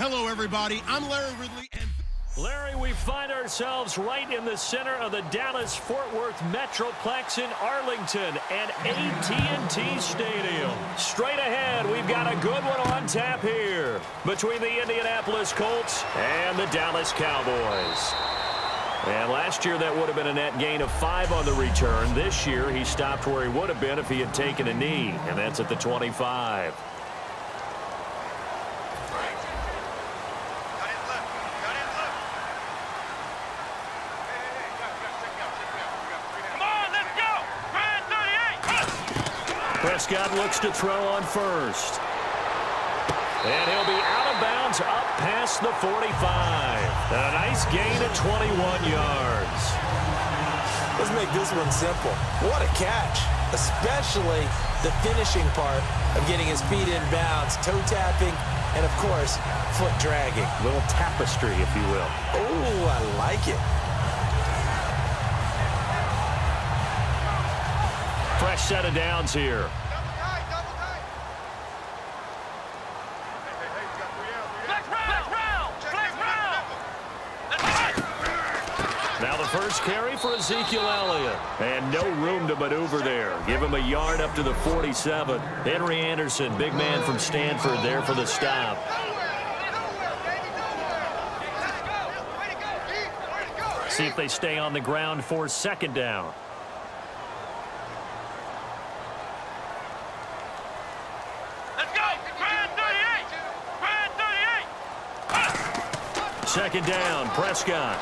Hello, everybody. I'm Larry Ridley, and Larry, we find ourselves right in the center of the Dallas-Fort Worth Metroplex in Arlington and AT&T Stadium. Straight ahead, we've got a good one on tap here between the Indianapolis Colts and the Dallas Cowboys. And last year, that would have been a net gain of 5 on the return. This year, he stopped where he would have been if he had taken a knee, and that's at the 25. Prescott looks to throw on first. And he'll be out of bounds up past the 45. A nice gain of 21 yards. Let's make this one simple. What a catch, especially the finishing part of getting his feet in bounds, toe tapping, and, of course, foot dragging. Little tapestry, if you will. Oh, I like it. Fresh set of downs here. Now the first carry for Ezekiel Elliott. And no room to maneuver there. Give him a yard up to the 47. Henry Anderson, big man from Stanford, there for the stop. See if they stay on the ground for second down. Second down, Prescott.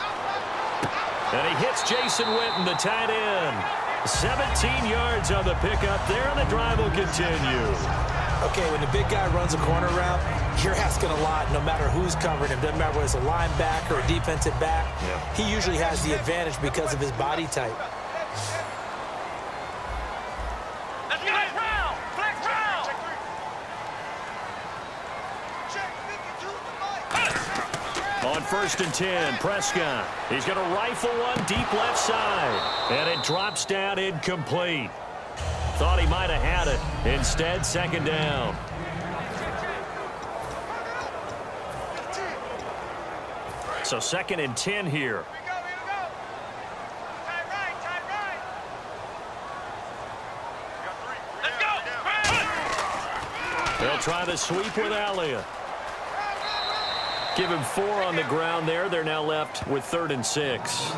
And he hits Jason Witten, the tight end. 17 yards on the pickup there, and the drive will continue. Okay, when the big guy runs a corner route, you're asking a lot no matter who's covering him. Doesn't matter whether it's a linebacker or a defensive back. Yeah. He usually has the advantage because of his body type. On 1st and 10, Prescott. He's going to rifle one deep left side. And it drops down incomplete. Thought he might have had it. Instead, second down. So 2nd and 10 here. They'll try the sweep with Elliott. Give him 4 on the ground there. They're now left with 3rd and 6.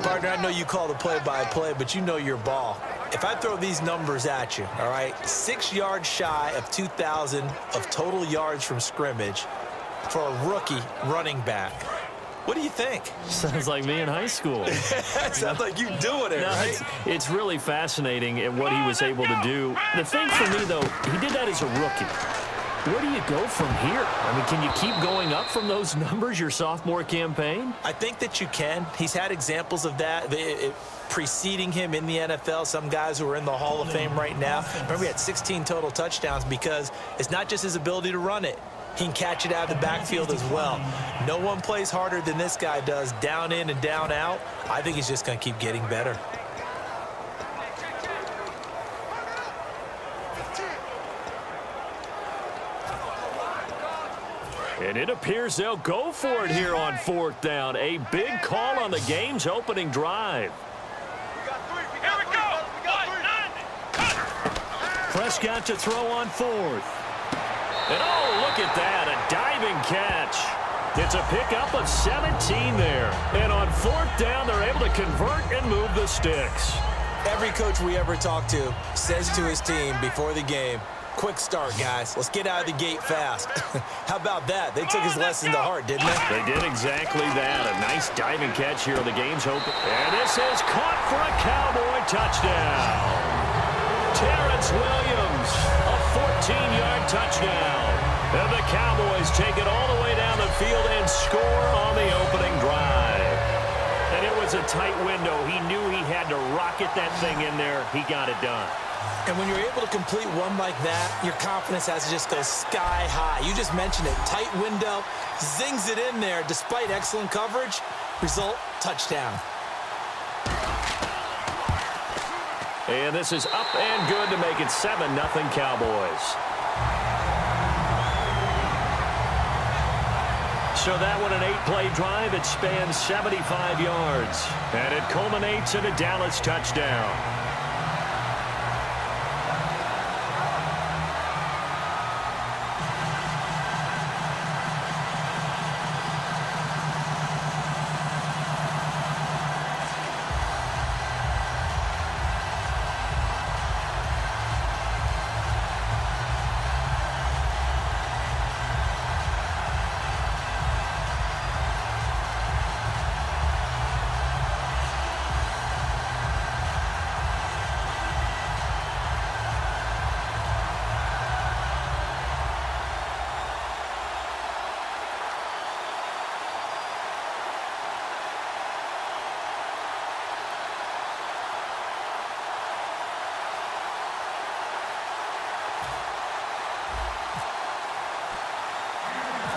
Partner, I know you call the play-by-play, but you know your ball. If I throw these numbers at you, all right, 6 yards shy of 2,000 of total yards from scrimmage for a rookie running back. What do you think? Sounds like me in high school. Sounds like you doing it, right? It's really fascinating at what he was able to do. The thing for me, though, he did that as a rookie. Where do you go from here? I mean, can you keep going up from those numbers your sophomore campaign? I think that you can. He's had examples of that preceding him in the NFL. Some guys who are in the Hall of Fame right now. Remember, he had 16 total touchdowns because it's not just his ability to run it. He can catch it out of the backfield as well. No one plays harder than this guy does, down in and down out. I think he's just going to keep getting better. And it appears they'll go for it here on 4th down. A big call on the game's opening drive. Here we go. Prescott to throw on 4th. And oh, look at that, a diving catch. It's a pickup of 17 there. And on 4th down, they're able to convert and move the sticks. Every coach we ever talk to says to his team before the game, quick start, guys. Let's get out of the gate fast. How about that? They took his lesson to heart, didn't they? They did exactly that. A nice diving catch here on the game's open. And this is caught for a Cowboy touchdown. Terrence Williams, a 14-yard touchdown. And the Cowboys take it all the way down the field and score on the opening drive. And it was a tight window. He knew he had to rocket that thing in there. He got it done. And when you're able to complete one like that, your confidence has to just go sky high. You just mentioned it. Tight window, zings it in there despite excellent coverage. Result, touchdown. And this is up and good to make it 7-0 Cowboys. So that one, an 8-play drive. It spans 75 yards. And it culminates in a Dallas touchdown.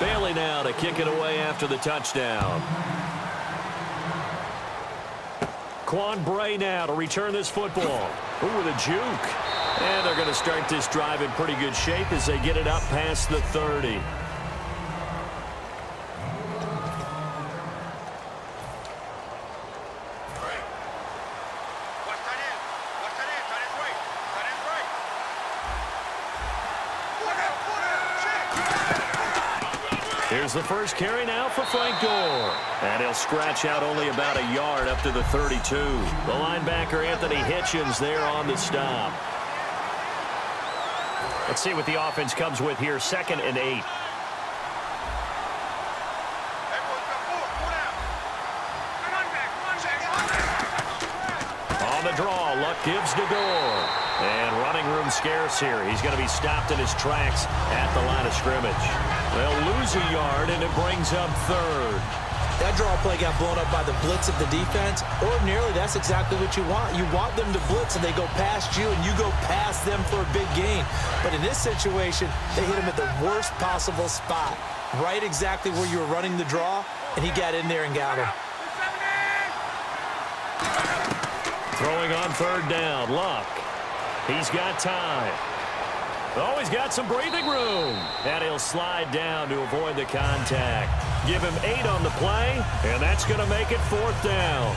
Bailey now to kick it away after the touchdown. Quan Bray now to return this football. Ooh, with a juke. And they're going to start this drive in pretty good shape as they get it up past the 30. Here's the first carry now for Frank Gore. And he'll scratch out only about a yard up to the 32. The linebacker, Anthony Hitchens, there on the stop. Let's see what the offense comes with here. 2nd and 8. On the draw, Luck gives to Gore. And running room scarce here. He's going to be stopped in his tracks at the line of scrimmage. They'll lose a yard, and it brings up 3rd. That draw play got blown up by the blitz of the defense. Ordinarily, that's exactly what you want. You want them to blitz, and they go past you, and you go past them for a big gain. But in this situation, they hit him at the worst possible spot. Right exactly where you were running the draw, and he got in there and got him. Throwing on 3rd down, Luck. He's got time. Oh, he's got some breathing room. And he'll slide down to avoid the contact. Give him 8 on the play, and that's going to make it 4th down.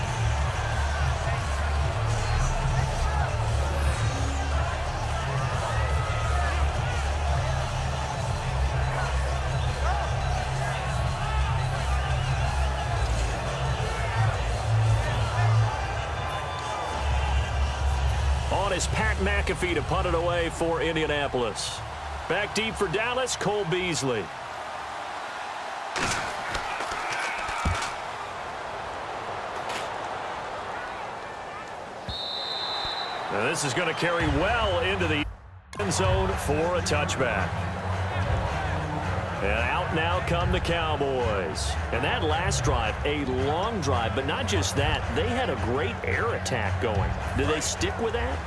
On is Pat McAfee to punt it away for Indianapolis. Back deep for Dallas, Cole Beasley. Now this is going to carry well into the end zone for a touchback. And out now come the Cowboys. And that last drive, a long drive, but not just that. They had a great air attack going. Do they stick with that?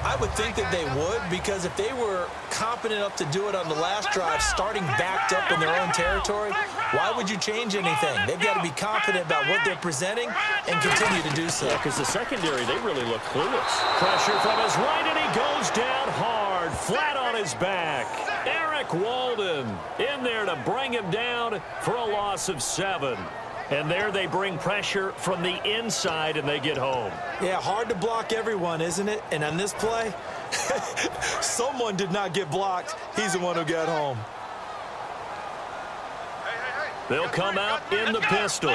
I would think that they would, because if they were competent enough to do it on the last drive, starting backed up in their own territory, why would you change anything? They've got to be confident about what they're presenting and continue to do so. Yeah, because the secondary, they really look clueless. Pressure from his right, and he goes down hard, flat on his back. Eric Walden in there to bring him down for a loss of 7. And there they bring pressure from the inside, and they get home. Yeah, hard to block everyone, isn't it? And on this play, someone did not get blocked. He's the one who got home. They'll come out in the pistol.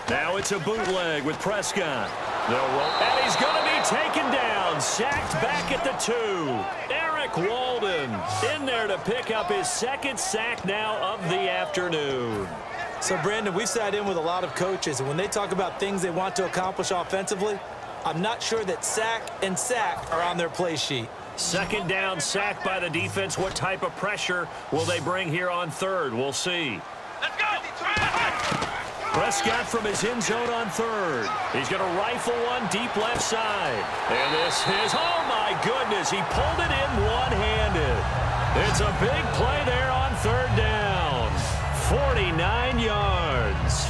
Now it's a bootleg with Prescott. And he's going to be taken down, sacked back at the 2. Eric Walden in there to pick up his 2nd sack now of the afternoon. So, Brandon, we've sat in with a lot of coaches, and when they talk about things they want to accomplish offensively, I'm not sure that sack and sack are on their play sheet. 2nd down, sack by the defense. What type of pressure will they bring here on 3rd? We'll see. Let's go! Prescott from his end zone on 3rd. He's going to rifle one deep left side. And this is, oh my goodness, he pulled it in one-handed. It's a big play there on 3rd down. 49 yards.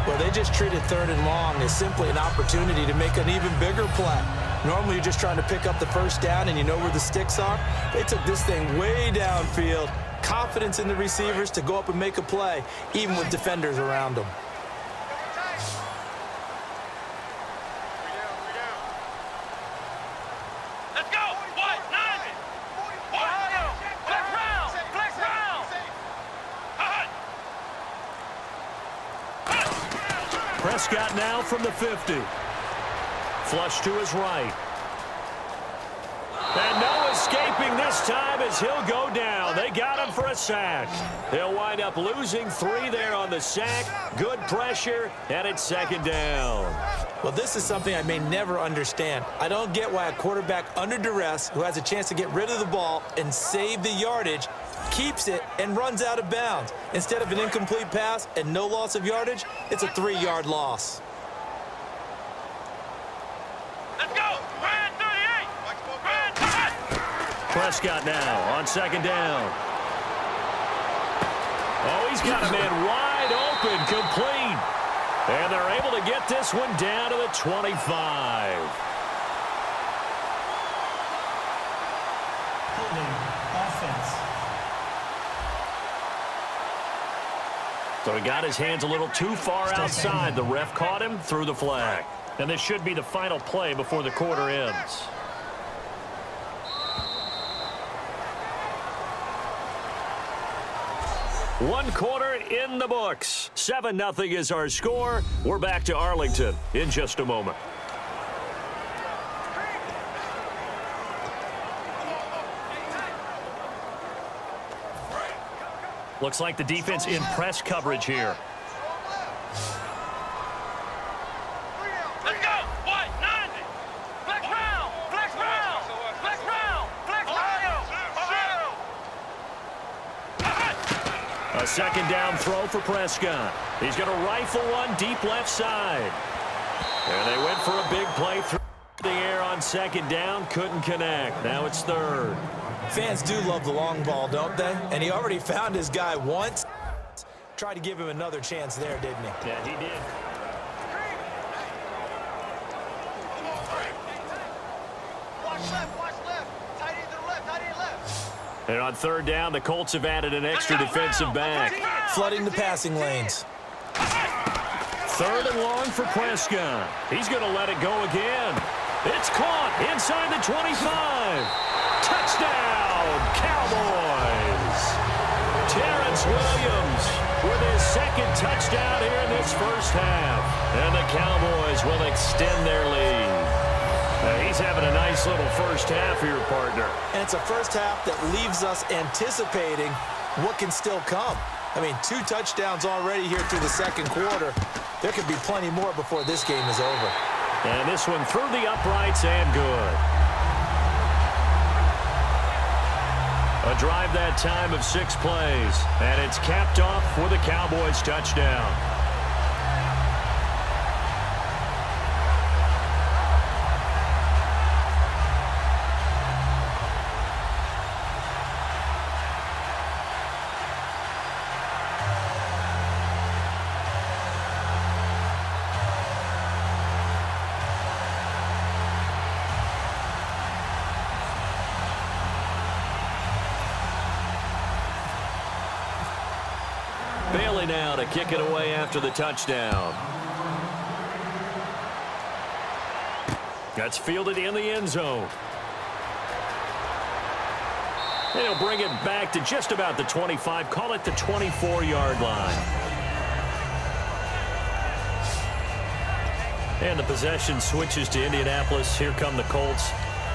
Well, they just treated 3rd and long as simply an opportunity to make an even bigger play. Normally, you're just trying to pick up the 1st down and you know where the sticks are. They took this thing way downfield confidence in the receivers to go up and make a play, even with defenders around them. Let's go. What? 90. Ohio. Flex round. Flex round. Prescott now from the 50. Flush to his right. And no escaping this time as he'll go down. They got him for a sack. They'll wind up losing 3 there on the sack. Good pressure, and it's second down. Well, this is something I may never understand. I don't get why a quarterback under duress who has a chance to get rid of the ball and save the yardage keeps it and runs out of bounds. Instead of an incomplete pass and no loss of yardage, it's a 3-yard loss. Let's go. Brand 38. Brand 38. Prescott now on second down. Oh, he's got a man wide open, complete. And they're able to get this one down to the 25. Offense. So he got his hands a little too far outside. The ref caught him, threw the flag. And this should be the final play before the quarter ends. One quarter in the books. 7-0 is our score. We're back to Arlington in just a moment. Looks like the defense in press coverage here. Let's go. What? 90. Flex round. Flex round. Flex round. Flex Ohio. Ohio. A second down throw for Prescott. He's going to rifle one deep left side. And they went for a big play through the air on second down. Couldn't connect. Now it's third. Fans do love the long ball, don't they? And he already found his guy once. Tried to give him another chance there, didn't he? Yeah, he did. Watch left. Tight end to the left. Tight end left. And on third down, the Colts have added an extra defensive back. Flooding the passing lanes. Third and long for Prescott. He's going to let it go again. It's caught inside the 25. Touchdown, Cowboys. Terrence Williams with his second touchdown here in this first half. And the Cowboys will extend their lead. He's having a nice little first half here, partner. And it's a first half that leaves us anticipating what can still come. I mean, 2 touchdowns already here through the second quarter. There could be plenty more before this game is over. And this one through the uprights and good. A drive that time of 6 plays. And it's capped off with a Cowboys touchdown. Bailey now to kick it away after the touchdown. That's fielded in the end zone. And he'll bring it back to just about the 25. Call it the 24-yard line. And the possession switches to Indianapolis. Here come the Colts.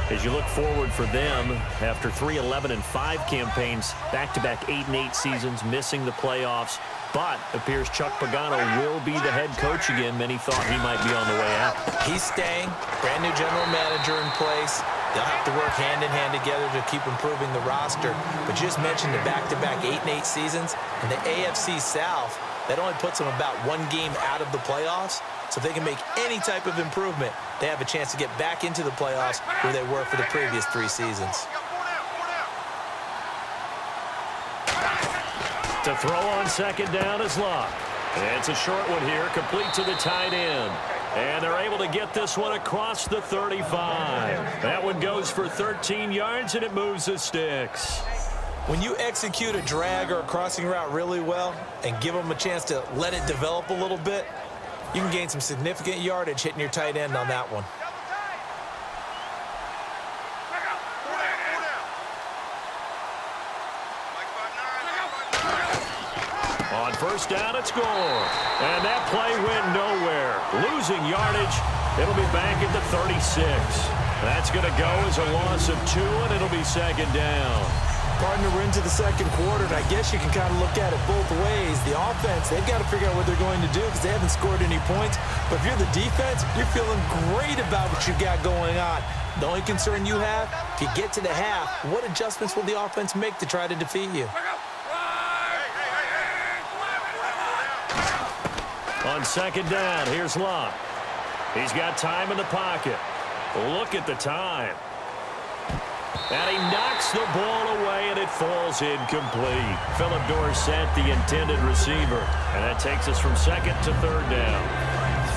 As you look forward for them, after 3 11-5 campaigns, back-to-back 8-8 seasons, missing the playoffs, but appears Chuck Pagano will be the head coach again. Many thought he might be on the way out. He's staying, brand new general manager in place. They'll have to work hand-in-hand together to keep improving the roster. But you just mentioned the back-to-back 8-8 seasons, and the AFC South, that only puts them about 1 game out of the playoffs. So if they can make any type of improvement, they have a chance to get back into the playoffs where they were for the previous 3 seasons. To throw on second down is Luck. It's a short one here, complete to the tight end. And they're able to get this one across the 35. That one goes for 13 yards, and it moves the sticks. When you execute a drag or a crossing route really well and give them a chance to let it develop a little bit, you can gain some significant yardage hitting your tight end on that one. On first down, it's score. And that play went nowhere. Losing yardage. It'll be back at the 36. That's going to go as a loss of 2, and it'll be second down. Partner, we're into the second quarter, and I guess you can kind of look at it both ways. The offense, they've got to figure out what they're going to do because they haven't scored any points. But if you're the defense, you're feeling great about what you got going on. The only concern you have, if you get to the half, what adjustments will the offense make to try to defeat you? On second down, here's Locke. He's got time in the pocket. Look at the time. And he knocks the ball away, and it falls incomplete. Philip Dorsett, the intended receiver. And that takes us from second to third down.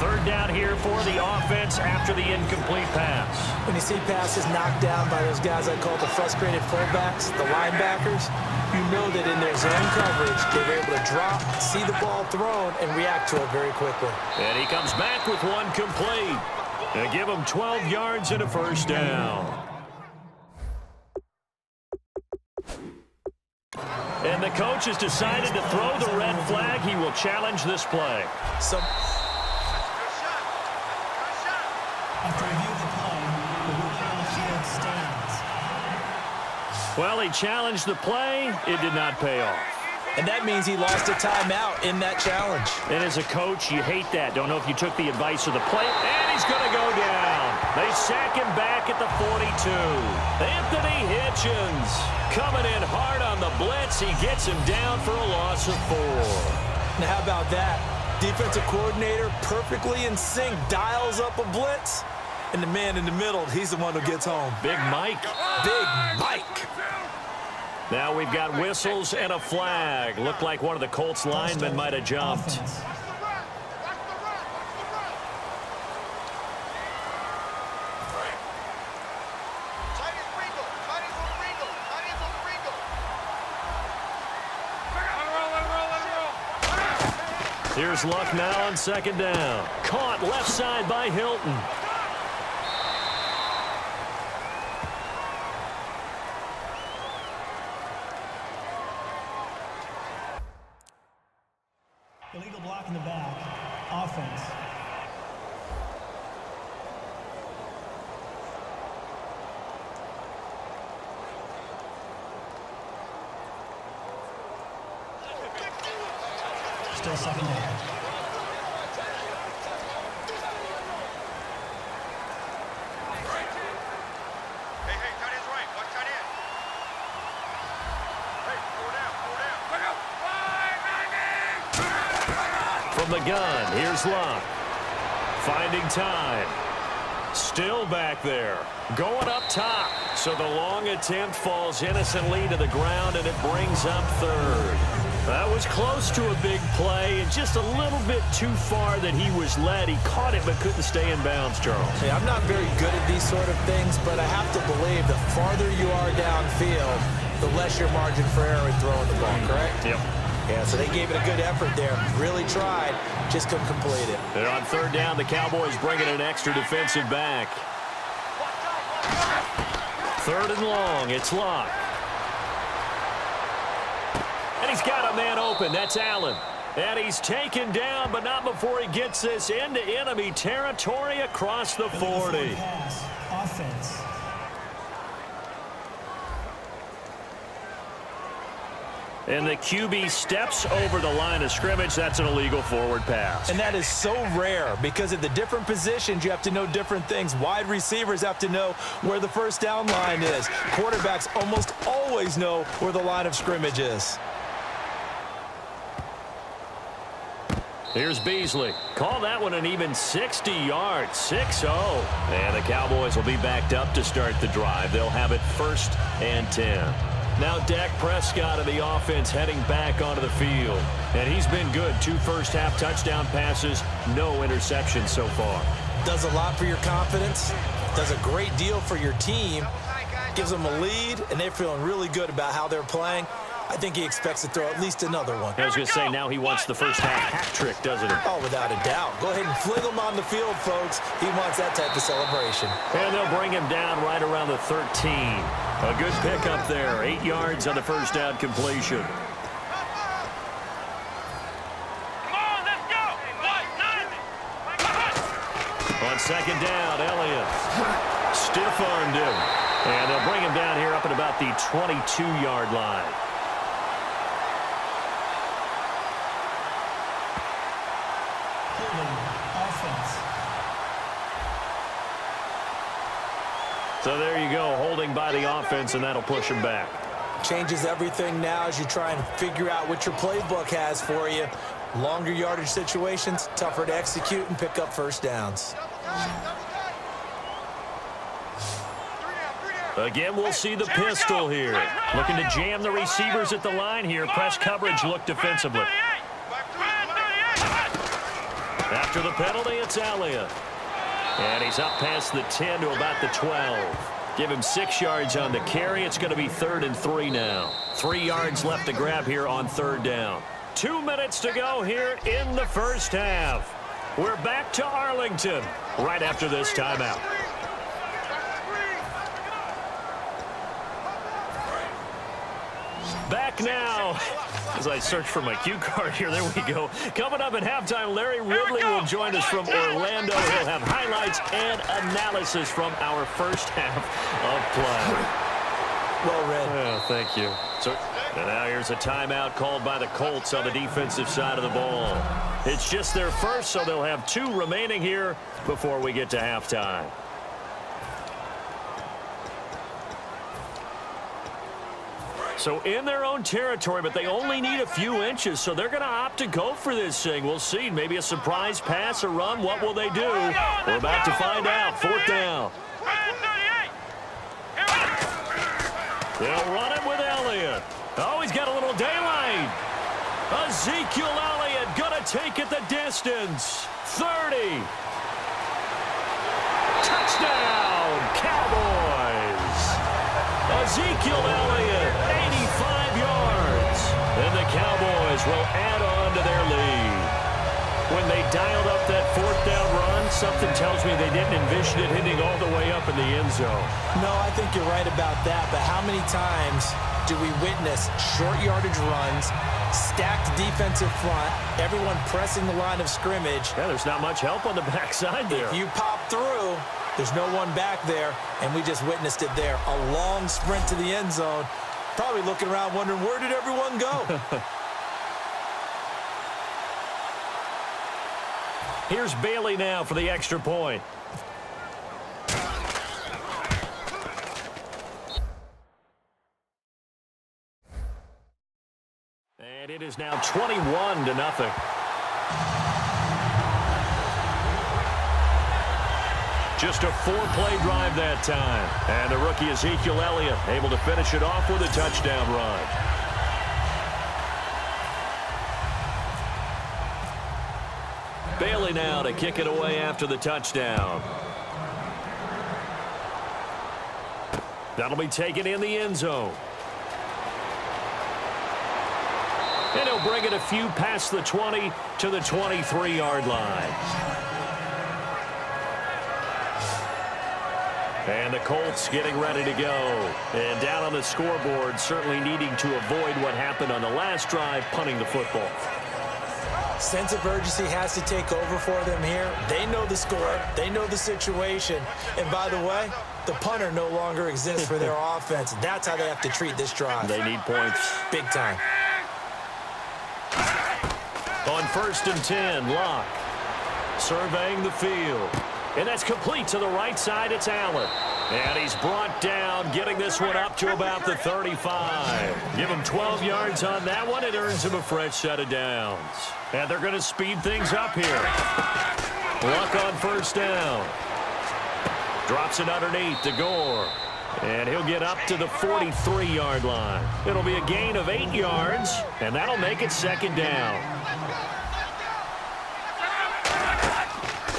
Third down here for the offense after the incomplete pass. When you see passes knocked down by those guys I call the frustrated fullbacks, the linebackers, you know that in their zone coverage, they were able to drop, see the ball thrown, and react to it very quickly. And he comes back with one complete. They give him 12 yards and a first down. And the coach has decided to throw the red flag. He will challenge this play. After review of the play, the rookie on the field stands. Well, he challenged the play. It did not pay off. And that means he lost a timeout in that challenge. And as a coach, you hate that. Don't know if you took the advice of the play. And he's going to go down. They sack him back at the 42. Anthony Hitchens coming in hard on the blitz. He gets him down for a loss of 4. Now, how about that? Defensive coordinator perfectly in sync, dials up a blitz. And the man in the middle, he's the one who gets home. Big Mike. Big Mike. Now we've got whistles and a flag. Looked like one of the Colts linemen might have jumped. Here's Luck now on second down. Caught left side by Hilton. Illegal block in the back. Offense. Still second down. From the gun, here's Locke. Finding time. Still back there. Going up top. So the long attempt falls innocently to the ground, and it brings up third. That was close to a big play, and just a little bit too far that he was led. He caught it but couldn't stay in bounds, Charles. Hey, I'm not very good at these sort of things, but I have to believe the farther you are downfield, the less your margin for error in throwing the ball, correct? Yep. Yeah, so they gave it a good effort there. Really tried, just couldn't complete it. And on third down, the Cowboys bringing an extra defensive back. Third and long, it's Locke. And he's got a man open. That's Allen. And he's taken down, but not before he gets this into enemy territory across the 40. Pass. Offense. And the QB steps over the line of scrimmage. That's an illegal forward pass. And that is so rare because at the different positions, you have to know different things. Wide receivers have to know where the first down line is. Quarterbacks almost always know where the line of scrimmage is. Here's Beasley. Call that one an even 60 yards, 6-0. And the Cowboys will be backed up to start the drive. They'll have it 1st and 10. Now Dak Prescott of the offense heading back onto the field. And he's been good. 2 first-half touchdown passes, no interceptions so far. Does a lot for your confidence. Does a great deal for your team. gives them a lead, and they're feeling really good about how they're playing. I think he expects to throw at least another one. I was going to say, now he wants the first half hat trick, doesn't he? Oh, without a doubt. Go ahead and fling him on the field, folks. He wants that type of celebration. And they'll bring him down right around the 13. A good pickup there. 8 yards on the first down completion. Come on, let's go. On second down, Elliott stiff-armed him. And they'll bring him down here up at about the 22-yard line. So there you go, holding by the offense, and that'll push him back. Changes everything now as you try and figure out what your playbook has for you. Longer yardage situations, tougher to execute and pick up first downs. Again, we'll see the pistol here. Looking to jam the receivers at the line here. Press coverage look defensively. After the penalty, it's Elliott. And he's up past the 10 to about the 12. Give him 6 yards on the carry. It's going to be 3rd and 3 now. 3 yards left to grab here on 3rd down. 2 minutes to go here in the first half. We're back to Arlington right after this timeout. Back now. As I search for my cue card here, there we go. Coming up at halftime, Larry Ridley will join us from Orlando. He'll have highlights and analysis from our first half of play. Well read. Oh, thank you. So, and now here's a timeout called by the Colts on the defensive side of the ball. It's just their first, so they'll have 2 remaining here before we get to halftime. So in their own territory, but they only need a few inches, so they're going to opt to go for this thing. We'll see. Maybe a surprise pass, a run. What will they do? We're about to find out. 4th down. They'll run it with Elliott. Oh, he's got a little daylight. Ezekiel Elliott going to take it the distance. 30. Touchdown, Cowboys. Ezekiel Elliott, 85 yards. And the Cowboys will add on to their lead. When they dialed up that 4th down run, something tells me they didn't envision it hitting all the way up in the end zone. No, I think you're right about that, but how many times do we witness short yardage runs, stacked defensive front, everyone pressing the line of scrimmage? Yeah, there's not much help on the backside there. If you pop through, there's no one back there, and we just witnessed it there. A long sprint to the end zone. Probably looking around wondering, where did everyone go? Here's Bailey now for the extra point. And it is now 21-0. Just a 4-play drive that time. And the rookie Ezekiel Elliott able to finish it off with a touchdown run. Bailey now to kick it away after the touchdown. That'll be taken in the end zone. And he'll bring it a few past the 20 to the 23-yard line. And the Colts getting ready to go. And down on the scoreboard, certainly needing to avoid what happened on the last drive, punting the football. Sense of urgency has to take over for them here. They know the score. They know the situation. And by the way, the punter no longer exists for their offense. That's how they have to treat this drive. They need points. Big time. On 1st and 10, Locke surveying the field. And that's complete to the right side. It's Allen. And he's brought down, getting this one up to about the 35. Give him 12 yards on that one. It earns him a fresh set of downs. And they're going to speed things up here. Luck on 1st down. Drops it underneath to Gore. And he'll get up to the 43-yard line. It'll be a gain of 8 yards, and that'll make it 2nd down.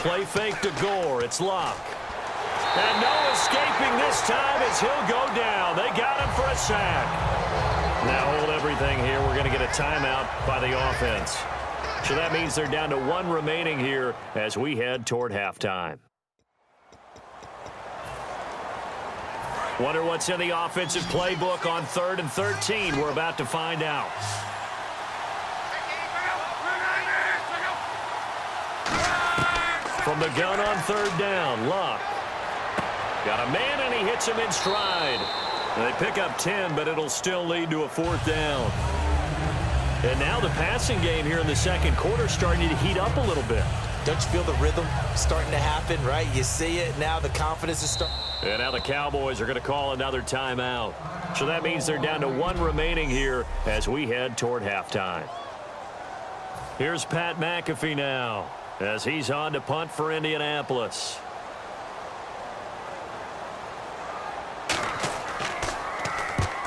Play fake to Gore. It's Locke. And no escaping this time as he'll go down. They got him for a sack. Now hold everything here. We're going to get a timeout by the offense. So that means they're down to one remaining here as we head toward halftime. Wonder what's in the offensive playbook on 3rd and 13. We're about to find out. From the gun on 3rd down, Luck. Got a man, and he hits him in stride. They pick up 10, but it'll still lead to a 4th down. And now the passing game here in the second quarter starting to heat up a little bit. Don't you feel the rhythm starting to happen, right? You see it, now the confidence is starting. And now the Cowboys are going to call another timeout. So that means they're down to one remaining here as we head toward halftime. Here's Pat McAfee now as he's on to punt for Indianapolis.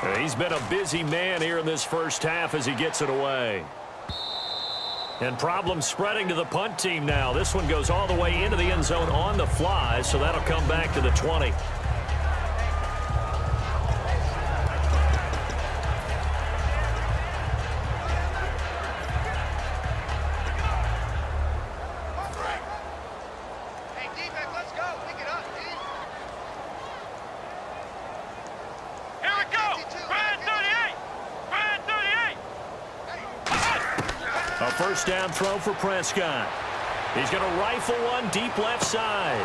And he's been a busy man here in this first half as he gets it away. And problems spreading to the punt team now. This one goes all the way into the end zone on the fly, so that'll come back to the 20. Hey, defense, let's go. Pick it up, D. Here we go. Brand 38. Brand 38. A first down throw for Prescott. He's going to rifle one deep left side.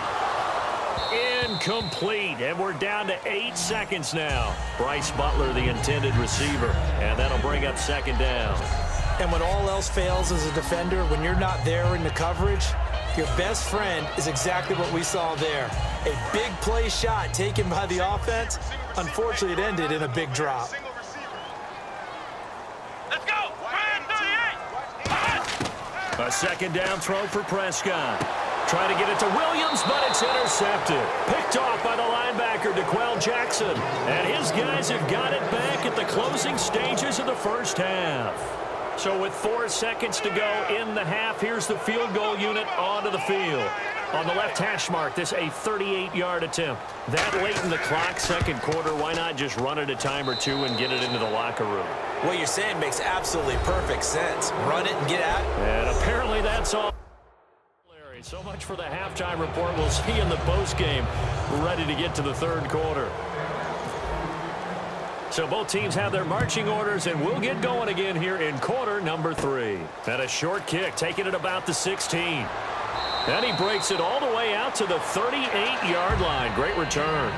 Incomplete, and we're down to 8 seconds now. Bryce Butler, the intended receiver, and that'll bring up 2nd down. And when all else fails as a defender, when you're not there in the coverage, your best friend is exactly what we saw there. A big play shot taken by the offense. Unfortunately, it ended in a big drop. Let's go. Brand 38. A 2nd down throw for Prescott. Trying to get it to Williams, but it's intercepted. Picked off by the linebacker, DeQuell Jackson. And his guys have got it back at the closing stages of the first half. So with 4 seconds to go in the half, here's the field goal unit onto the field. On the left hash mark, this a 38-yard attempt. That late in the clock, second quarter, why not just run it a time or two and get it into the locker room? What you're saying makes absolutely perfect sense. Run it and get out. And apparently that's all. So much for the halftime report. We'll see in the postgame. We're ready to get to the third quarter. So both teams have their marching orders, and we'll get going again here in quarter number 3. And a short kick, taking it about the 16. And he breaks it all the way out to the 38-yard line. Great return.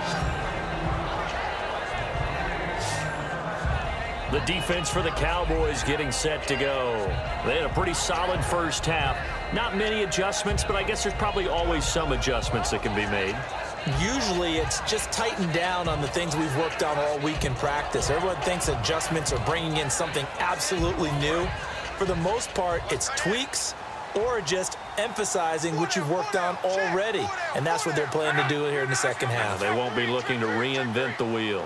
The defense for the Cowboys getting set to go. They had a pretty solid first half. Not many adjustments, but I guess there's probably always some adjustments that can be made. Usually it's just tightened down on the things we've worked on all week in practice. Everyone thinks adjustments are bringing in something absolutely new. For the most part, it's tweaks or just emphasizing what you've worked on already. And that's what they're planning to do here in the second half. They won't be looking to reinvent the wheel.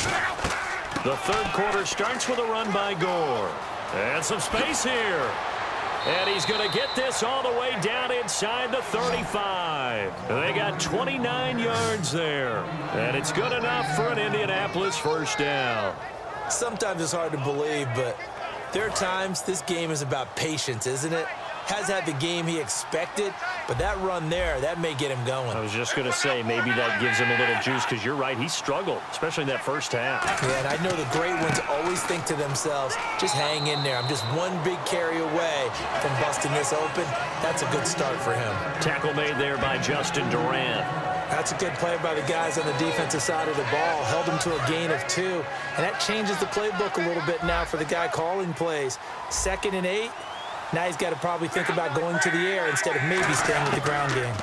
The third quarter starts with a run by Gore. And some space here. And he's going to get this all the way down inside the 35. They got 29 yards there. And it's good enough for an Indianapolis first down. Sometimes it's hard to believe, but there are times this game is about patience, isn't it? Has had the game he expected, but that run there, that may get him going. I was just going to say, maybe that gives him a little juice, because you're right, he struggled, especially in that first half. Yeah, and I know the great ones always think to themselves, just hang in there. I'm just one big carry away from busting this open. That's a good start for him. Tackle made there by Justin Durant. That's a good play by the guys on the defensive side of the ball. Held him to a gain of 2, and that changes the playbook a little bit now for the guy calling plays. 2nd and 8. Now he's got to probably think about going to the air instead of maybe staying with the ground game.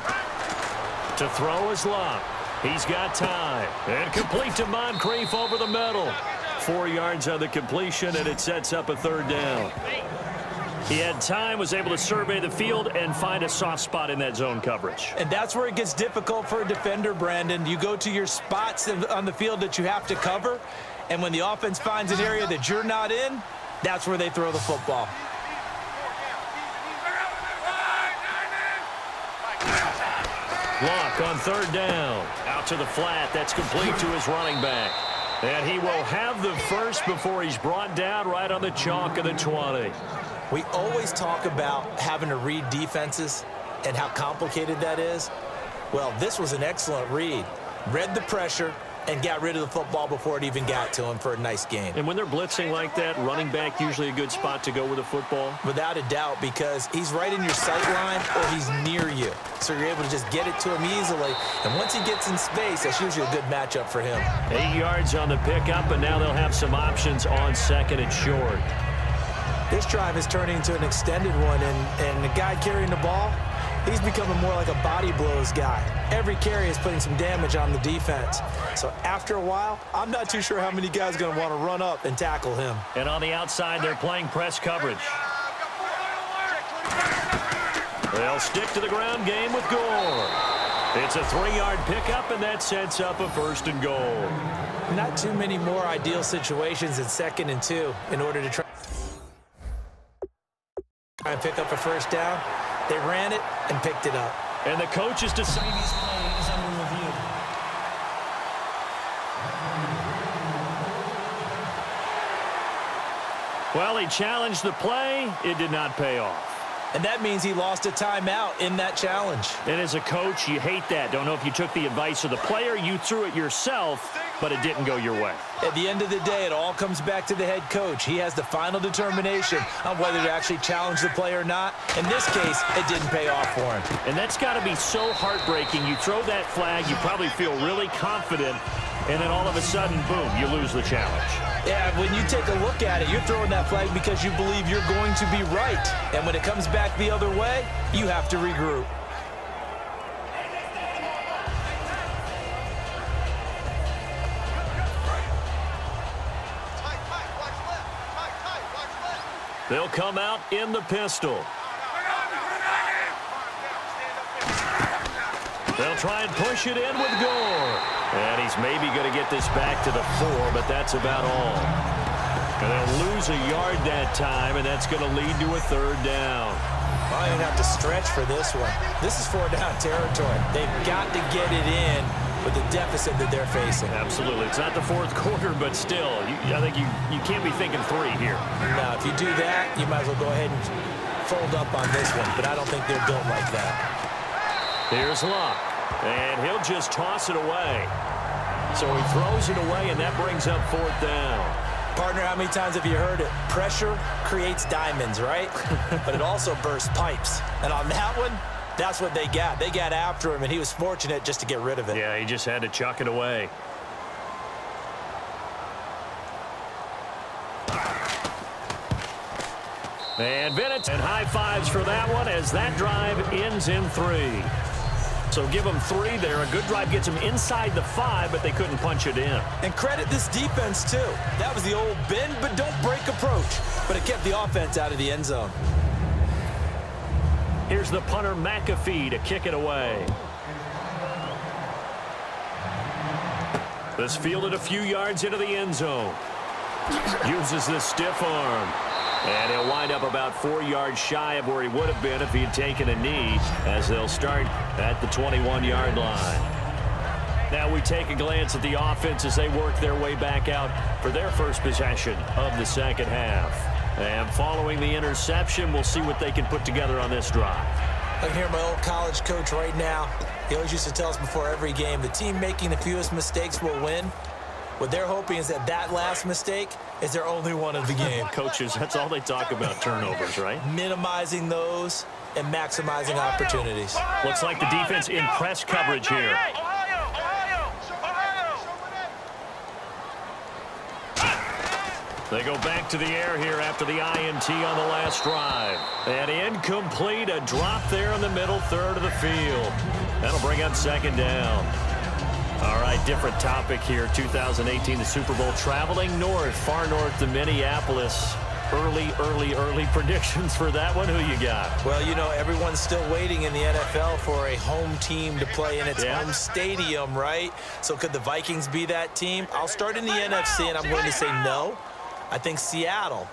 To throw is Luck. He's got time. And complete to Moncrief over the middle. 4 yards on the completion, and it sets up a third down. He had time, was able to survey the field and find a soft spot in that zone coverage. And that's where it gets difficult for a defender, Brandon. You go to your spots on the field that you have to cover, and when the offense finds an area that you're not in, that's where they throw the football. Lock on third down. Out to the flat. That's complete to his running back. And he will have the first before he's brought down right on the chalk of the 20. We always talk about having to read defenses and how complicated that is. Well, this was an excellent read. Read the pressure and got rid of the football before it even got to him for a nice gain. And when they're blitzing like that, running back usually a good spot to go with the football? Without a doubt, because he's right in your sight line or he's near you. So you're able to just get it to him easily. And once he gets in space, that's usually a good matchup for him. 8 yards on the pickup, and now they'll have some options on second and short. This drive is turning into an extended one, and the guy carrying the ball, he's becoming more like a body blows guy. Every carry is putting some damage on the defense. So after a while, I'm not too sure how many guys are going to want to run up and tackle him. And on the outside, they're playing press coverage. They'll stick to the ground game with Gore. It's a 3-yard pickup, and that sets up a first and goal. Not too many more ideal situations in 2nd and 2 in order to try and pick up a first down. They ran it and picked it up. And the coach is deciding. Previous play is under review. Well, he challenged the play. It did not pay off. And that means he lost a timeout in that challenge. And as a coach, you hate that. Don't know if you took the advice of the player, you threw it yourself, but it didn't go your way. At the end of the day, it all comes back to the head coach. He has the final determination on whether to actually challenge the play or not. In this case, it didn't pay off for him. And that's got to be so heartbreaking. You throw that flag, you probably feel really confident, and then all of a sudden, boom, you lose the challenge. Yeah, when you take a look at it, you're throwing that flag because you believe you're going to be right. And when it comes back the other way, you have to regroup. They'll come out in the pistol. They'll try and push it in with Gore. And he's maybe going to get this back to the 4, but that's about all. And they'll lose a yard that time, and that's going to lead to a 3rd down. Well, you're going to have to stretch for this one. This is 4-down territory. They've got to get it in with the deficit that they're facing. Absolutely. It's not the 4th quarter, but still, I think you can't be thinking 3 here. Now, if you do that, you might as well go ahead and fold up on this one, but I don't think they're built like that. Here's Luck, and he'll just toss it away. So he throws it away, and that brings up 4th down. Partner, how many times have you heard it? Pressure creates diamonds, right? But it also bursts pipes. And on that one, that's what they got. They got after him, and he was fortunate just to get rid of it. Yeah, he just had to chuck it away. And Bennett, and high fives for that one as that drive ends in 3. So give them 3 there. A good drive gets them inside the 5, but they couldn't punch it in. And credit this defense, too. That was the old bend but don't break approach, but it kept the offense out of the end zone. Here's the punter, McAfee, to kick it away. This fielded a few yards into the end zone. Uses the stiff arm. And he'll wind up about 4 yards shy of where he would have been if he had taken a knee, as they'll start at the 21-yard line. Now we take a glance at the offense as they work their way back out for their first possession of the second half. And following the interception, we'll see what they can put together on this drive. I can hear my old college coach right now. He always used to tell us before every game, the team making the fewest mistakes will win. What they're hoping is that that last mistake is their only one of the game. Coaches, that's all they talk about, turnovers, right? Minimizing those and maximizing opportunities. Looks like the defense in press coverage here. They go back to the air here after the INT on the last drive. And incomplete, a drop there in the middle third of the field. That'll bring up 2nd down. All right, different topic here. 2018, the Super Bowl, traveling north, far north to Minneapolis. Early predictions for that one. Who you got? Well, you know, everyone's still waiting in the NFL for a home team to play in its home stadium, right? So could the Vikings be that team? I'll start in the NFC, and I'm going to say no. I think Seattle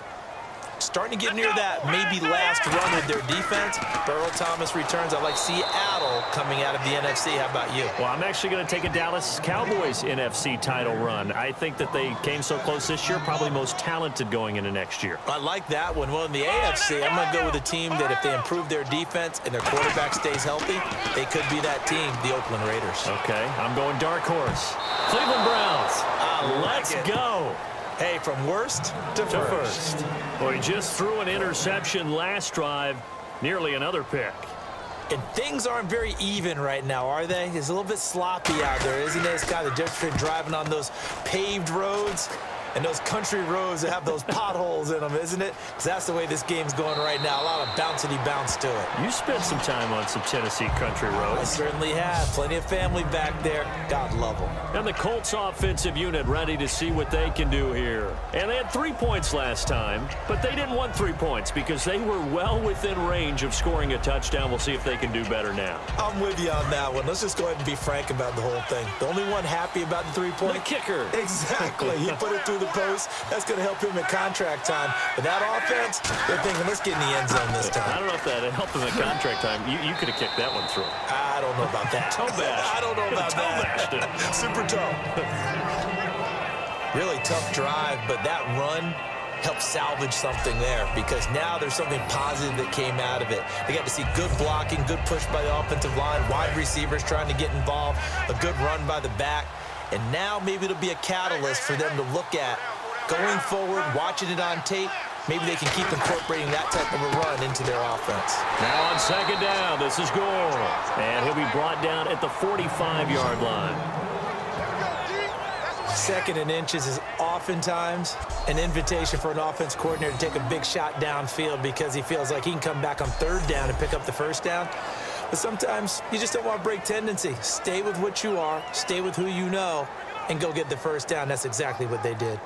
starting to get near that maybe last run with their defense. Earl Thomas returns. I like Seattle coming out of the NFC. How about you? Well, I'm actually going to take a Dallas Cowboys NFC title run. I think that they came so close this year, probably most talented going into next year. I like that one. Well, in the AFC, I'm going to go with a team that if they improve their defense and their quarterback stays healthy, they could be that team, the Oakland Raiders. Okay, I'm going dark horse. Cleveland Browns. Let's go. Hey, from worst to first. Well, he just threw an interception last drive, nearly another pick. And things aren't very even right now, are they? It's a little bit sloppy out there, isn't it? It's got the difference between driving on those paved roads and those country roads that have those potholes in them, isn't it? Because that's the way this game's going right now. A lot of bouncy bounce to it. You spent some time on some Tennessee country roads. I certainly have. Plenty of family back there. God love them. And the Colts offensive unit ready to see what they can do here. And they had 3 points last time, but they didn't want 3 points because they were well within range of scoring a touchdown. We'll see if they can do better now. I'm with you on that one. Let's just go ahead and be frank about the whole thing. The only one happy about the 3-point? The kicker. Exactly. He put it through the post. That's going to help him at contract time. But that offense, they're thinking, let's get in the end zone this time. I don't know if that helped him at contract time. You could have kicked that one through. I don't know about that. Toe bash. I don't know about that. Super toe. Really tough drive, but that run helped salvage something there because now there's something positive that came out of it. They got to see good blocking, good push by the offensive line, wide receivers trying to get involved, a good run by the back. And now maybe it'll be a catalyst for them to look at going forward, watching it on tape. Maybe they can keep incorporating that type of a run into their offense. Now on second down, this is Gore. And he'll be brought down at the 45-yard line. Second and inches is oftentimes an invitation for an offense coordinator to take a big shot downfield because he feels like he can come back on third down and pick up the first down. But sometimes you just don't want to break tendency. Stay with what you are, stay with who you know, and go get the first down. That's exactly what they did.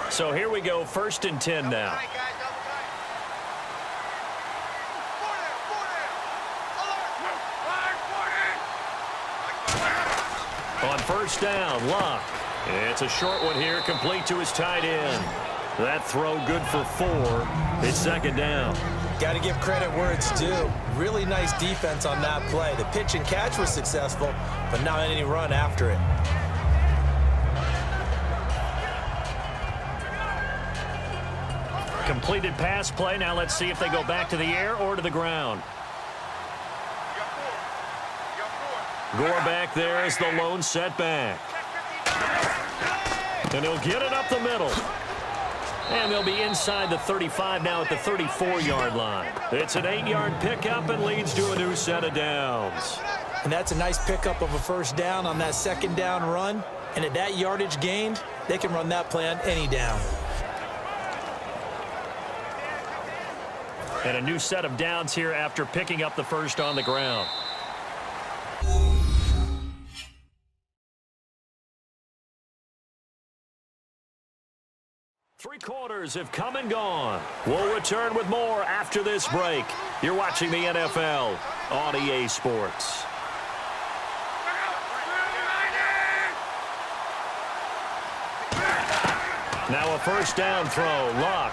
So here we go, 1st and 10 now. On first down, Luck. It's a short one here, complete to his tight end. That throw good for 4. It's second down. Got to give credit where it's due. Really nice defense on that play. The pitch and catch was successful, but not any run after it. Completed pass play. Now let's see if they go back to the air or to the ground. Gore back there is the lone setback. And he'll get it up the middle. And they'll be inside the 35 now at the 34-yard line. It's an 8-yard pickup and leads to a new set of downs. And that's a nice pickup of a first down on that second down run. And at that yardage gained, they can run that play on any down. And a new set of downs here after picking up the first on the ground. Three quarters have come and gone. We'll return with more after this break. You're watching the NFL on EA Sports. Now a first down throw, Luck.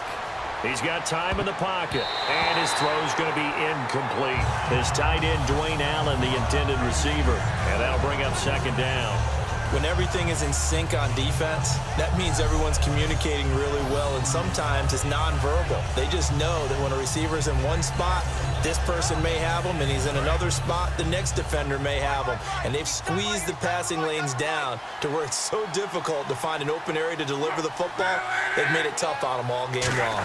He's got time in the pocket, and his throw's going to be incomplete. His tight end, Dwayne Allen, the intended receiver, and that'll bring up second down. When everything is in sync on defense, that means everyone's communicating really well, and sometimes it's nonverbal. They just know that when a receiver's in one spot, this person may have him, and he's in another spot, the next defender may have him. And they've squeezed the passing lanes down to where it's so difficult to find an open area to deliver the football. They've made it tough on them all game long.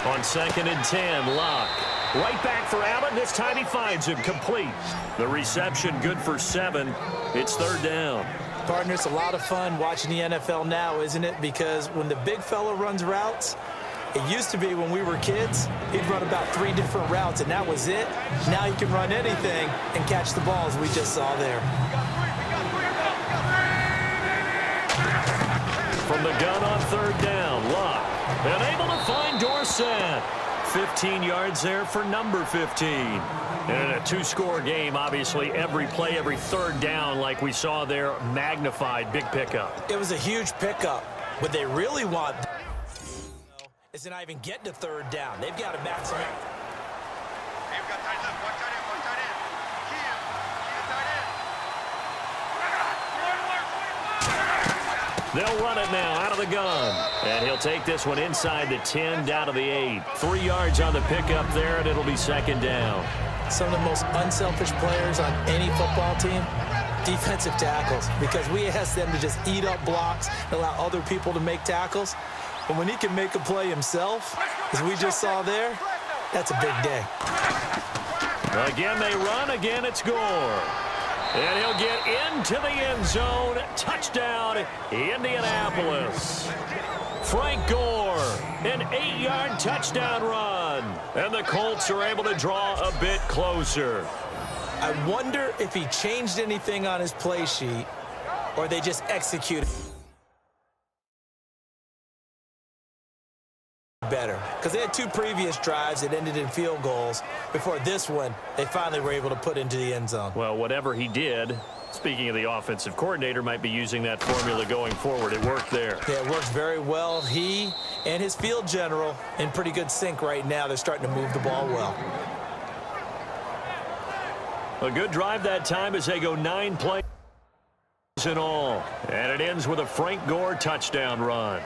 On 2nd and 10, Luck. Right back for Allen. This time he finds him complete. The reception good for 7. It's third down. Partner, it's a lot of fun watching the NFL now, isn't it? Because when the big fella runs routes, it used to be when we were kids, he'd run about 3 different routes, and that was it. Now he can run anything and catch the balls we just saw there. From the gun on third down, Luck. And able to find Dorsett. 15 yards there for number 15. And in a two-score game, obviously, every play, every third down, like we saw there, magnified. Big pickup. It was a huge pickup. What they really want is to not even get to third down. They've got to maximize. You've got tight left. Watch tight end. Watch tight end. Key tight end. They'll run it now out of the gun. And he'll take this one inside the 10, down to the 8. 3 yards on the pickup there, and it'll be second down. Some of the most unselfish players on any football team, defensive tackles, because we ask them to just eat up blocks and allow other people to make tackles. But when he can make a play himself, as we just saw there, that's a big day. Again, they run. Again, it's Gore. And he'll get into the end zone. Touchdown, Indianapolis. Frank Gore, an 8-yard touchdown run. And the Colts are able to draw a bit closer. I wonder if he changed anything on his play sheet or they just executed better. Because they had 2 previous drives that ended in field goals. Before this one, they finally were able to put into the end zone. Well, whatever he did, speaking of the offensive coordinator, might be using that formula going forward. It worked there. Yeah, it works very well. He and his field general in pretty good sync right now. They're starting to move the ball well. A good drive that time as they go 9 plays in all. And it ends with a Frank Gore touchdown run.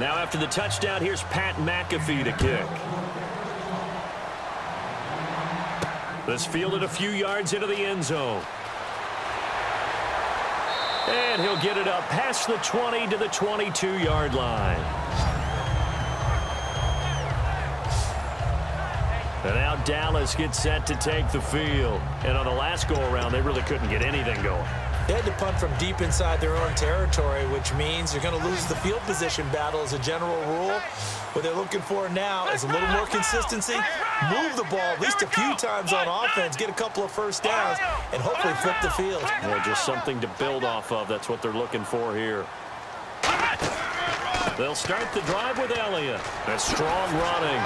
Now after the touchdown, here's Pat McAfee to kick. This fielded a few yards into the end zone. And he'll get it up past the 20 to the 22-yard line. And now Dallas gets set to take the field. And on the last go-around, they really couldn't get anything going. They had to punt from deep inside their own territory, which means you're going to lose the field position battle as a general rule. What they're looking for now is a little more consistency, move the ball at least a few times on offense, get a couple of first downs, and hopefully flip the field. Yeah, just something to build off of. That's what they're looking for here. They'll start the drive with Elliott. A strong running.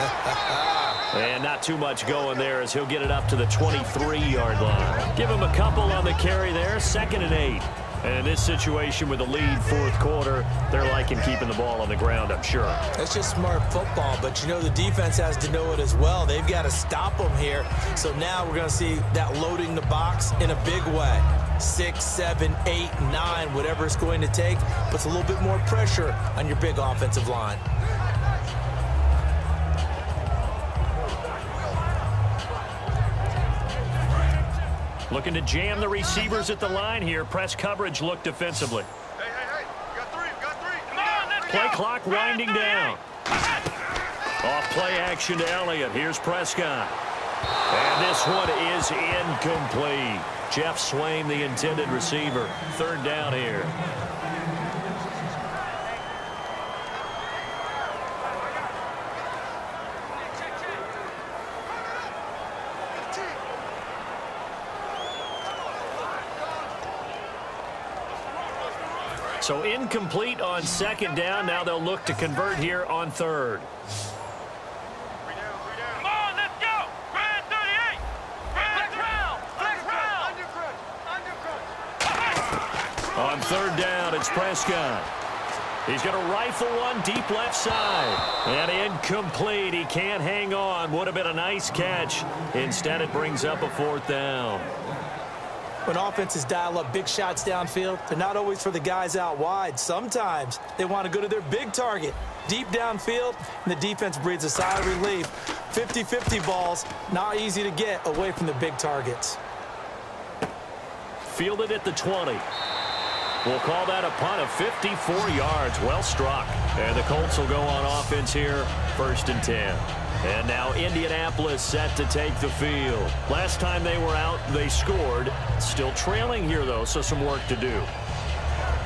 And not too much going there as he'll get it up to the 23-yard line. Give him a couple on the carry there, 2nd and 8. And in this situation with the lead 4th quarter, they're liking keeping the ball on the ground, I'm sure. That's just smart football, but you know the defense has to know it as well. They've got to stop them here. So now we're going to see that loading the box in a big way. 6, 7, 8, 9, whatever it's going to take, puts a little bit more pressure on your big offensive line. Looking to jam the receivers at the line here. Press coverage look defensively. Hey, you got 3, you got 3. Come on, let's Play go. clock winding down. Off play action to Elliott. Here's Prescott. And this one is incomplete. Jeff Swain, the intended receiver. 3rd down here. So incomplete on 2nd down. Now they'll look to convert here on 3rd. 3 down. Come on, let's go. Red 38. Flex round. Flex round. Under On 3rd down, it's Prescott. He's going to rifle one deep left side. And incomplete. He can't hang on. Would have been a nice catch. Instead, it brings up a 4th down. When offenses dial up big shots downfield, they're not always for the guys out wide. Sometimes they want to go to their big target, deep downfield, and the defense breathes a sigh of relief. 50-50 balls, not easy to get away from the big targets. Fielded at the 20. We'll call that a punt of 54 yards. Well struck. And the Colts will go on offense here, 1st and 10. And now Indianapolis set to take the field. Last time they were out, they scored. Still trailing here, though, so some work to do.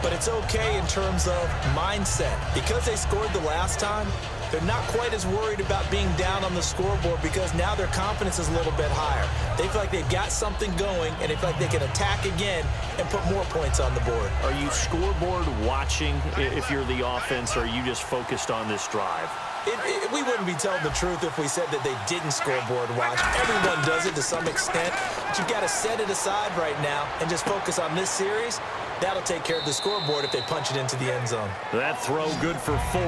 But it's okay in terms of mindset. Because they scored the last time, they're not quite as worried about being down on the scoreboard because now their confidence is a little bit higher. They feel like they've got something going, and they feel like they can attack again and put more points on the board. Are you scoreboard watching if you're the offense, or are you just focused on this drive? We wouldn't be telling the truth if we said that they didn't scoreboard watch. Everyone does it to some extent, but you've got to set it aside right now and just focus on this series. That'll take care of the scoreboard if they punch it into the end zone. That throw good for 4.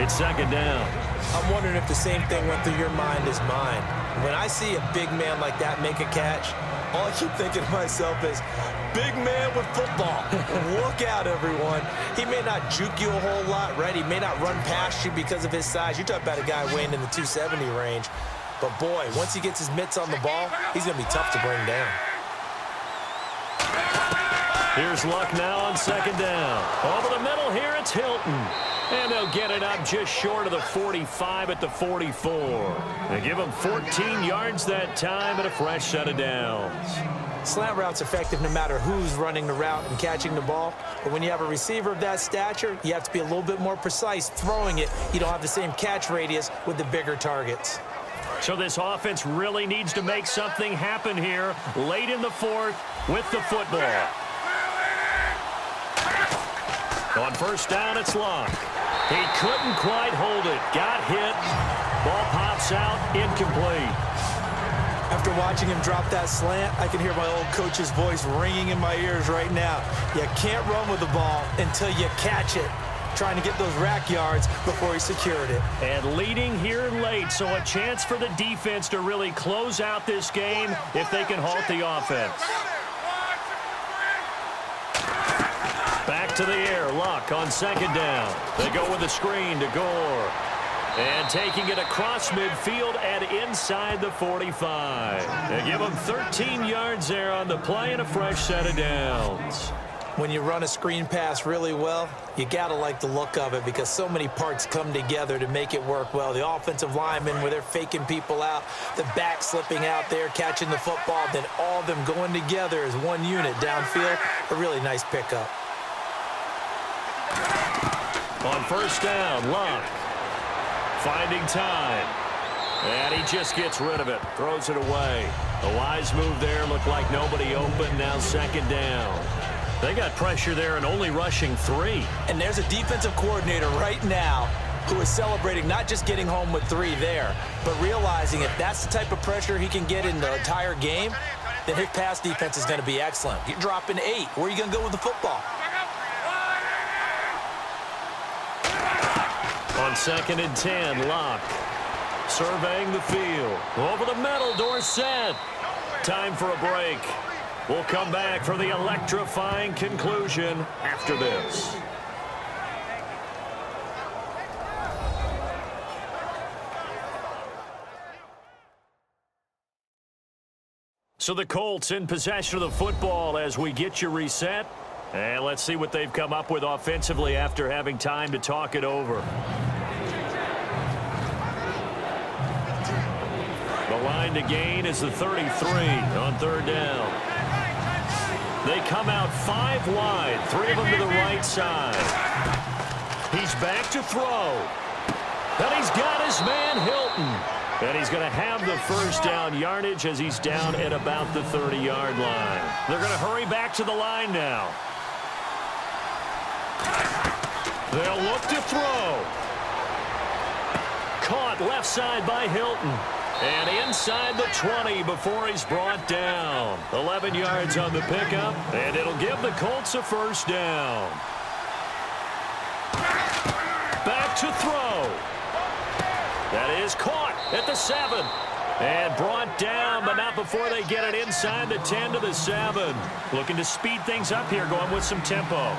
It's second down. I'm wondering if the same thing went through your mind as mine. When I see a big man like that make a catch, all I keep thinking to myself is, big man with football. Look out, everyone. He may not juke you a whole lot, right? He may not run past you because of his size. You're talking about a guy weighing in the 270 range. But, boy, once he gets his mitts on the ball, he's going to be tough to bring down. Here's Luck now on second down. Over the middle here, it's Hilton. And they'll get it up just short of the 45 at the 44. They give him 14 yards that time and a fresh set of downs. Slant route's effective no matter who's running the route and catching the ball. But when you have a receiver of that stature, you have to be a little bit more precise throwing it. You don't have the same catch radius with the bigger targets. So this offense really needs to make something happen here late in the fourth with the football. On first down, it's Luck. He couldn't quite hold it. Got hit. Ball pops out, incomplete. After watching him drop that slant, I can hear my old coach's voice ringing in my ears right now. You can't run with the ball until you catch it. Trying to get those rack yards before he secured it. And leading here late, so a chance for the defense to really close out this game if they can halt the offense. Back to the air, Luck on second down. They go with a screen to Gore. And taking it across midfield and inside the 45. They give him 13 yards there on the play and a fresh set of downs. When you run a screen pass really well, you got to like the look of it because so many parts come together to make it work well. The offensive linemen, where they're faking people out, the back slipping out there, catching the football, then all of them going together as one unit downfield. A really nice pickup. On first down, Luck finding time. And he just gets rid of it, throws it away. A wise move there, looked like nobody open, now second down. They got pressure there and only rushing 3. And there's a defensive coordinator right now who is celebrating not just getting home with 3 there, but realizing if that's the type of pressure he can get in the entire game, then his pass defense is going to be excellent. You're dropping 8. Where are you going to go with the football? On second and 10, Luck surveying the field. Over the middle, Dorsett. Time for a break. We'll come back for the electrifying conclusion after this. So the Colts in possession of the football as we get you reset. And let's see what they've come up with offensively after having time to talk it over. The line to gain is the 33 on third down. They come out 5 wide, 3 of them to the right side. He's back to throw. And he's got his man Hilton. And he's going to have the first down yardage as he's down at about the 30-yard line. They're going to hurry back to the line now. They'll look to throw. Caught left side by Hilton. And inside the 20 before he's brought down. 11 yards on the pickup, and it'll give the Colts a first down. Back to throw. That is caught at the 7. And brought down, but not before they get it inside the 10 to the 7. Looking to speed things up here, going with some tempo.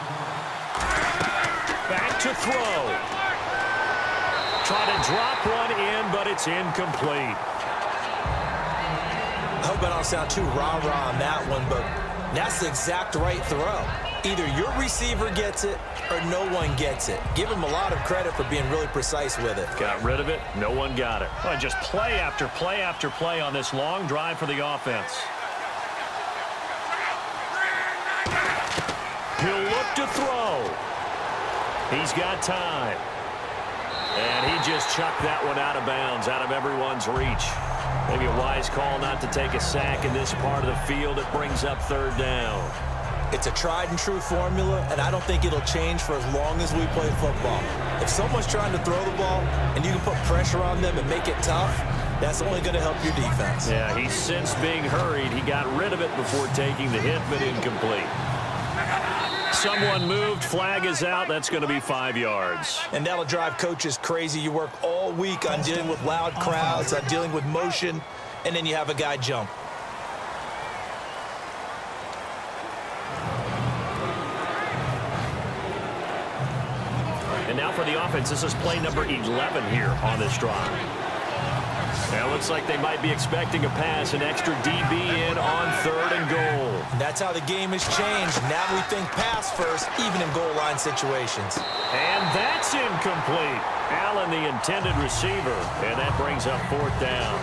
Back to throw. Try to drop one in, but it's incomplete. I hope I don't sound too rah-rah on that one, but that's the exact right throw. Either your receiver gets it or no one gets it. Give him a lot of credit for being really precise with it. Got rid of it. No one got it. Well, just play after play after play on this long drive for the offense. He'll look to throw. He's got time. And he just chucked that one out of bounds, out of everyone's reach. Maybe a wise call not to take a sack in this part of the field. It brings up third down. It's a tried-and-true formula, and I don't think it'll change for as long as we play football. If someone's trying to throw the ball and you can put pressure on them and make it tough, that's only going to help your defense. Yeah, he's since being hurried. He got rid of it before taking the hit, but incomplete. Someone moved. Flag is out. That's going to be 5 yards. And that'll drive coaches crazy. You work all week on dealing with loud crowds, on dealing with motion, and then you have a guy jump. And now for the offense, this is play number 11 here on this drive. Now it looks like they might be expecting a pass, an extra DB in on 3rd and goal. And that's how the game has changed. Now we think pass first, even in goal line situations. And that's incomplete. Allen, the intended receiver, and that brings up 4th down.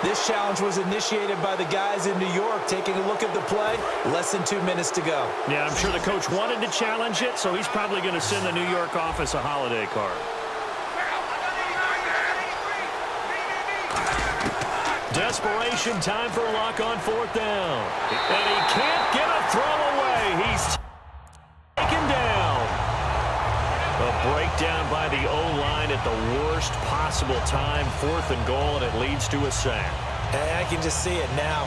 This challenge was initiated by the guys in New York. Taking a look at the play, less than 2 minutes to go. Yeah, I'm sure the coach wanted to challenge it, so he's probably going to send the New York office a holiday card. Desperation time for Luck on 4th down. And he can't get a throw away. He's taken down. A breakdown by the O-line at the worst possible time. 4th and goal, and it leads to a sack. And I can just see it now.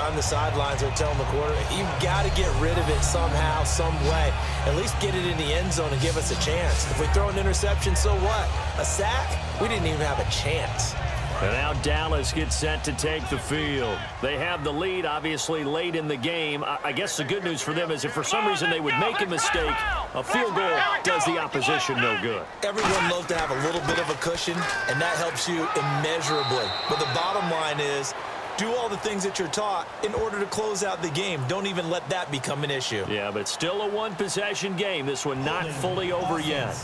On the sidelines, they're telling the quarterback, you've got to get rid of it somehow, some way. At least get it in the end zone and give us a chance. If we throw an interception, so what? A sack? We didn't even have a chance. And now Dallas gets set to take the field. They have the lead, obviously, late in the game. I guess the good news for them is if for some reason they would make a mistake, a field goal does the opposition no good. Everyone loves to have a little bit of a cushion, and that helps you immeasurably. But the bottom line is, do all the things that you're taught in order to close out the game. Don't even let that become an issue. Yeah, but still a one-possession game. This one not fully over yet.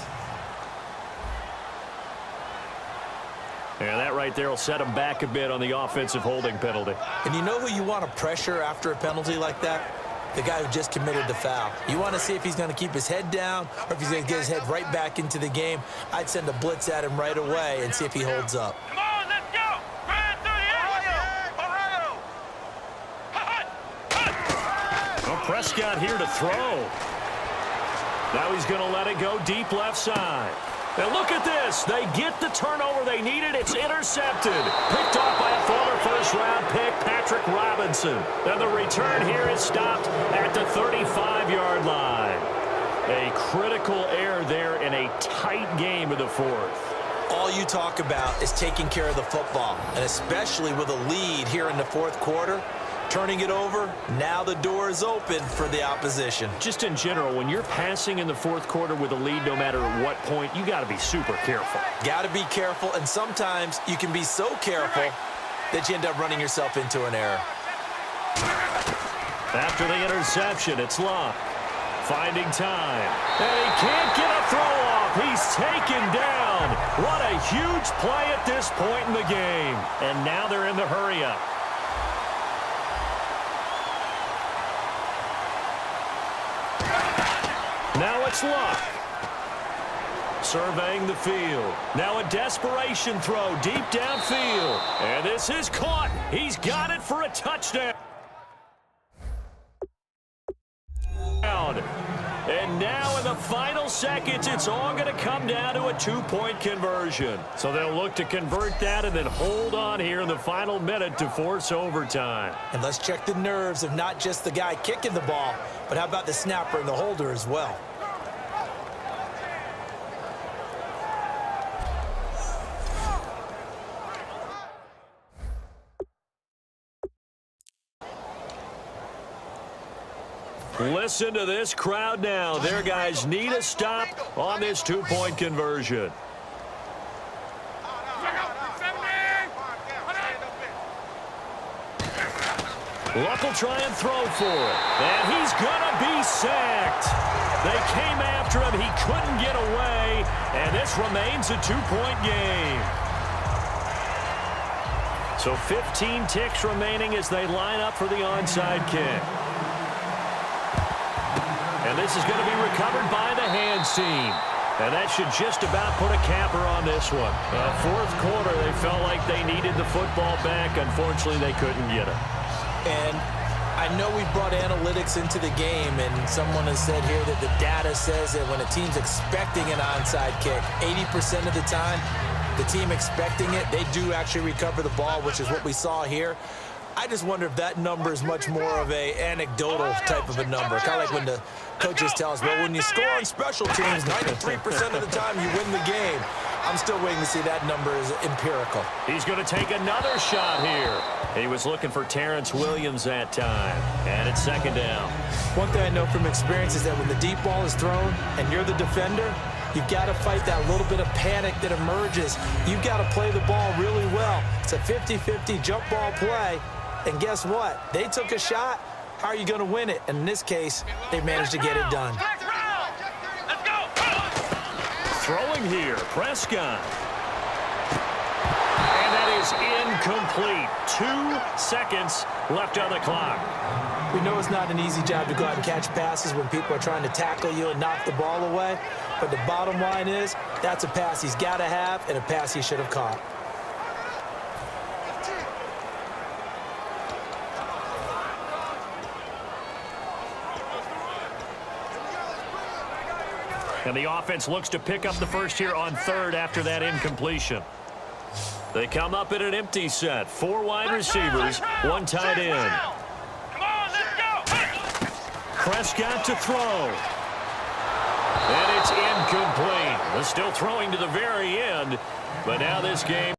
And that right there will set him back a bit on the offensive holding penalty. And you know who you want to pressure after a penalty like that? The guy who just committed the foul. You want to see if he's going to keep his head down or if he's going to get his head right back into the game. I'd send a blitz at him right away and see if he holds up. Come on, let's go! Grand 38! Well, Prescott here to throw. Now he's going to let it go deep left side. Now look at this. They get the turnover they needed. It's intercepted. Picked off by a former first-round pick, Patrick Robinson. And the return here is stopped at the 35-yard line. A critical error there in a tight game of the 4th. All you talk about is taking care of the football, and especially with a lead here in the 4th quarter. Turning it over, now the door is open for the opposition. Just in general, when you're passing in the 4th quarter with a lead, no matter at what point, you got to be super careful. Got to be careful, and sometimes you can be so careful that you end up running yourself into an error. After the interception, it's Luck. Finding time. And he can't get a throw off. He's taken down. What a huge play at this point in the game. And now they're in the hurry-up. Now it's Luck. Surveying the field. Now a desperation throw deep downfield. And this is caught. He's got it for a touchdown. And now in the final seconds, it's all going to come down to a 2-point conversion. So they'll look to convert that and then hold on here in the final minute to force overtime. And let's check the nerves of not just the guy kicking the ball, but how about the snapper and the holder as well. Listen to this crowd now. Their guys need a stop on this 2-point conversion. Luck will try and throw for it. And he's going to be sacked. They came after him. He couldn't get away. And this remains a 2-point game. So 15 ticks remaining as they line up for the onside kick. And this is going to be recovered by the hands team. And that should just about put a capper on this one. Fourth quarter, they felt like they needed the football back. Unfortunately, they couldn't get it. And I know we brought analytics into the game, and someone has said here that the data says that when a team's expecting an onside kick, 80% of the time, the team expecting it, they do actually recover the ball, which is what we saw here. I just wonder if that number is much more of a anecdotal type of a number. Kind of like when the coaches tell us, well, when you score on special teams, 93% of the time you win the game. I'm still waiting to see that number is empirical. He's going to take another shot here. He was looking for Terrence Williams that time. And it's second down. One thing I know from experience is that when the deep ball is thrown and you're the defender, you've got to fight that little bit of panic that emerges. You've got to play the ball really well. It's a 50-50 jump ball play. And guess what? They took a shot. How are you going to win it? And in this case, they managed to get it done. Throwing here, Prescott. And that is incomplete. 2 seconds left on the clock. We know it's not an easy job to go out and catch passes when people are trying to tackle you and knock the ball away. But the bottom line is, that's a pass he's got to have and a pass he should have caught. And the offense looks to pick up the first here on third after that incompletion. They come up in an empty set. 4 wide receivers, 1 tight end. Come on, let's go. Prescott to throw. And it's incomplete. They're still throwing to the very end. But now this game